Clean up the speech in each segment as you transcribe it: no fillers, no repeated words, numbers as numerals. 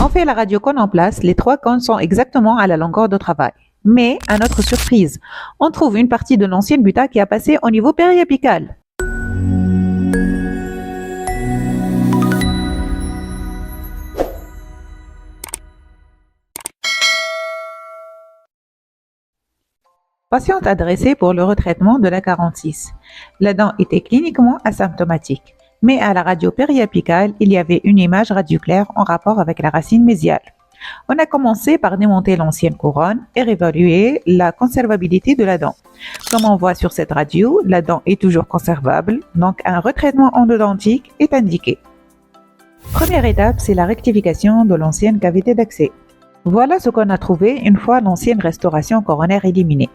On fait la radiocône en place, les 3 cônes sont exactement à la longueur de travail. Mais, à notre surprise, on trouve une partie de l'ancienne buta qui a passé au niveau périapical. Patiente adressée pour le retraitement de la 46. La dent était cliniquement asymptomatique, mais à la radio périapicale, il y avait une image radioclaire en rapport avec la racine mésiale. On a commencé par démonter l'ancienne couronne et réévaluer la conservabilité de la dent. Comme on voit sur cette radio, la dent est toujours conservable, donc un retraitement endodontique est indiqué. Première étape, c'est la rectification de l'ancienne cavité d'accès. Voilà ce qu'on a trouvé une fois l'ancienne restauration coronaire éliminée.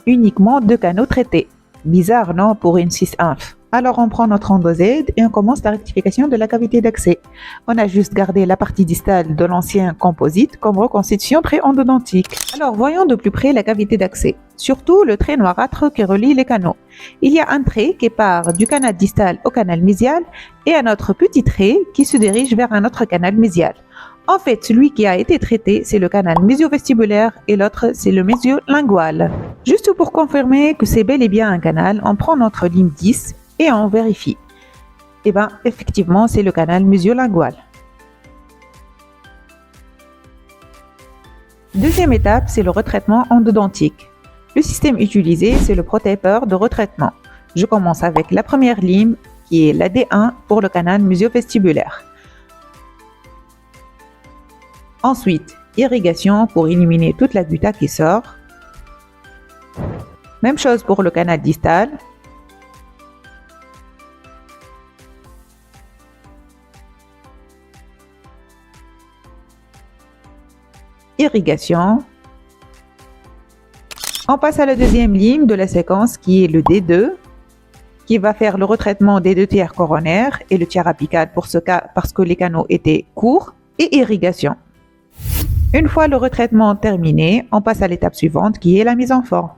Uniquement 2 canaux traités. Bizarre, non, pour une 6-inf. Alors on prend notre endosède et on commence la rectification de la cavité d'accès. On a juste gardé la partie distale de l'ancien composite comme reconstitution pré-endodontique. Alors voyons de plus près la cavité d'accès. Surtout le trait noirâtre qui relie les canaux. Il y a un trait qui part du canal distal au canal mésial et un autre petit trait qui se dirige vers un autre canal mésial. En fait, celui qui a été traité, c'est le canal mésio-vestibulaire et l'autre, c'est le mésio-lingual. Juste pour confirmer que c'est bel et bien un canal, on prend notre lime 10 et on vérifie. Et bien, effectivement, c'est le canal mésio-lingual. Deuxième étape, c'est le retraitement endodontique. Le système utilisé, c'est le protépeur de retraitement. Je commence avec la première lime, qui est la D1 pour le canal mésio-vestibulaire. Ensuite, irrigation pour éliminer toute la gutta qui sort. Même chose pour le canal distal. Irrigation. On passe à la deuxième ligne de la séquence qui est le D2, qui va faire le retraitement des 2 tiers coronaires et le tiers apical pour ce cas parce que les canaux étaient courts, et irrigation. Une fois le retraitement terminé, on passe à l'étape suivante qui est la mise en forme.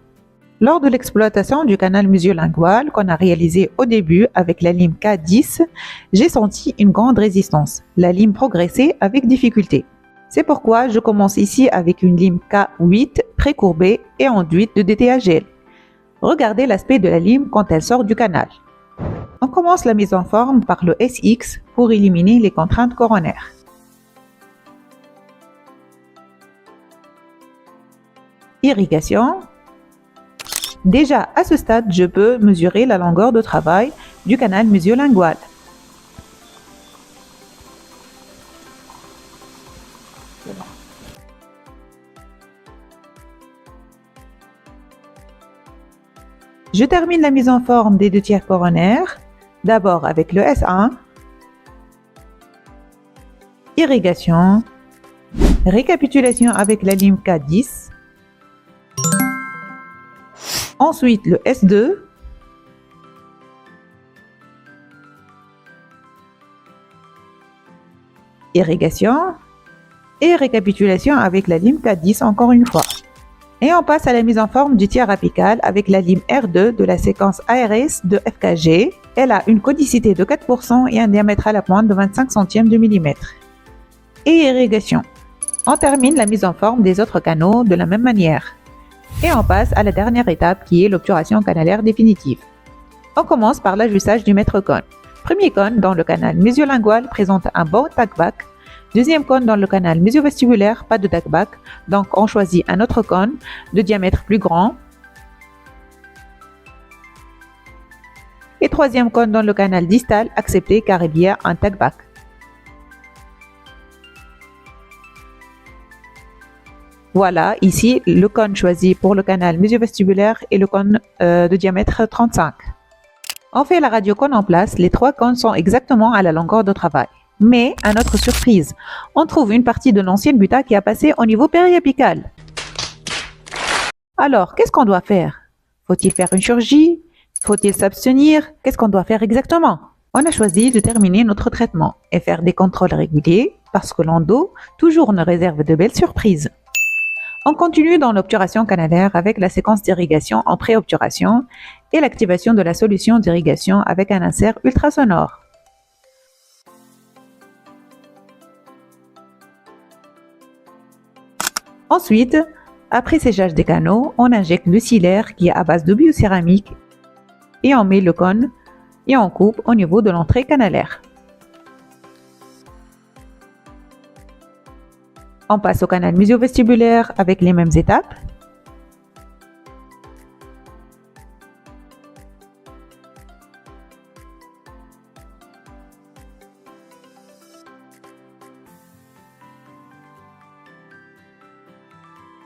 Lors de l'exploitation du canal mésio-lingual qu'on a réalisé au début avec la lime K10, j'ai senti une grande résistance. La lime progressait avec difficulté. C'est pourquoi je commence ici avec une lime K8 pré-courbée et enduite de DTA-gel. Regardez l'aspect de la lime quand elle sort du canal. On commence la mise en forme par le SX pour éliminer les contraintes coronaires. Irrigation. Déjà à ce stade, je peux mesurer la longueur de travail du canal mésio-lingual. Je termine la mise en forme des 2 tiers coronaires, d'abord avec le S1, irrigation, récapitulation avec la lime K10, ensuite le S2, irrigation et récapitulation avec la lime K10 encore une fois. Et on passe à la mise en forme du tiers apical avec la lime R2 de la séquence ARS de FKG. Elle a une codicité de 4% et un diamètre à la pointe de 25 centièmes de millimètre. Et irrigation. On termine la mise en forme des autres canaux de la même manière. Et on passe à la dernière étape qui est l'obturation canalaire définitive. On commence par l'ajustage du maître cône. Premier cône dans le canal mésio-lingual présente un bon tac-back. Deuxième cône dans le canal mésio-vestibulaire, pas de tac-back, donc on choisit un autre cône de diamètre plus grand. Et troisième cône dans le canal distal, accepté car il y a un tac-back. Voilà, ici, le cône choisi pour le canal mésio-vestibulaire et le cône de diamètre 35. On fait la radiocône en place, les 3 cônes sont exactement à la longueur de travail. Mais, à notre surprise, on trouve une partie de l'ancienne buta qui a passé au niveau périapical. Alors, qu'est-ce qu'on doit faire? Faut-il faire une chirurgie? Faut-il s'abstenir? Qu'est-ce qu'on doit faire exactement? On a choisi de terminer notre traitement et faire des contrôles réguliers parce que l'endo toujours nous réserve de belles surprises. On continue dans l'obturation canalaire avec la séquence d'irrigation en pré-obturation et l'activation de la solution d'irrigation avec un insert ultrasonore. Ensuite, après séchage des canaux, on injecte le silaire qui est à base de biocéramique et on met le cône et on coupe au niveau de l'entrée canalaire. On passe au canal musio-vestibulaire avec les mêmes étapes.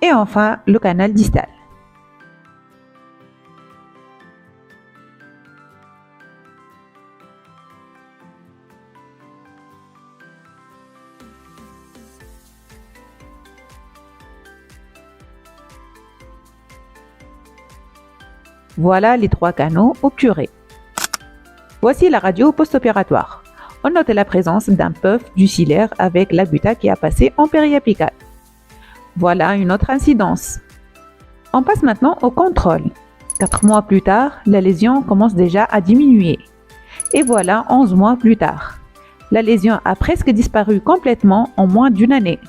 Et enfin, le canal distal. Voilà les 3 canaux obturés. Voici la radio post-opératoire. On note la présence d'un puff du cilaire avec l'habitat qui a passé en périapical. Voilà une autre incidence. On passe maintenant au contrôle. 4 mois plus tard, la lésion commence déjà à diminuer. Et voilà 11 mois plus tard. La lésion a presque disparu complètement en moins d'une année.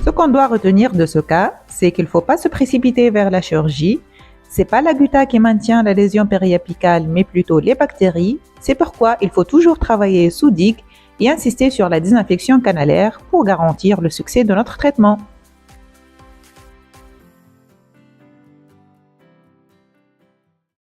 Ce qu'on doit retenir de ce cas, c'est qu'il ne faut pas se précipiter vers la chirurgie. C'est pas la gutta qui maintient la lésion périapicale, mais plutôt les bactéries. C'est pourquoi il faut toujours travailler sous digue et insister sur la désinfection canalaire pour garantir le succès de notre traitement.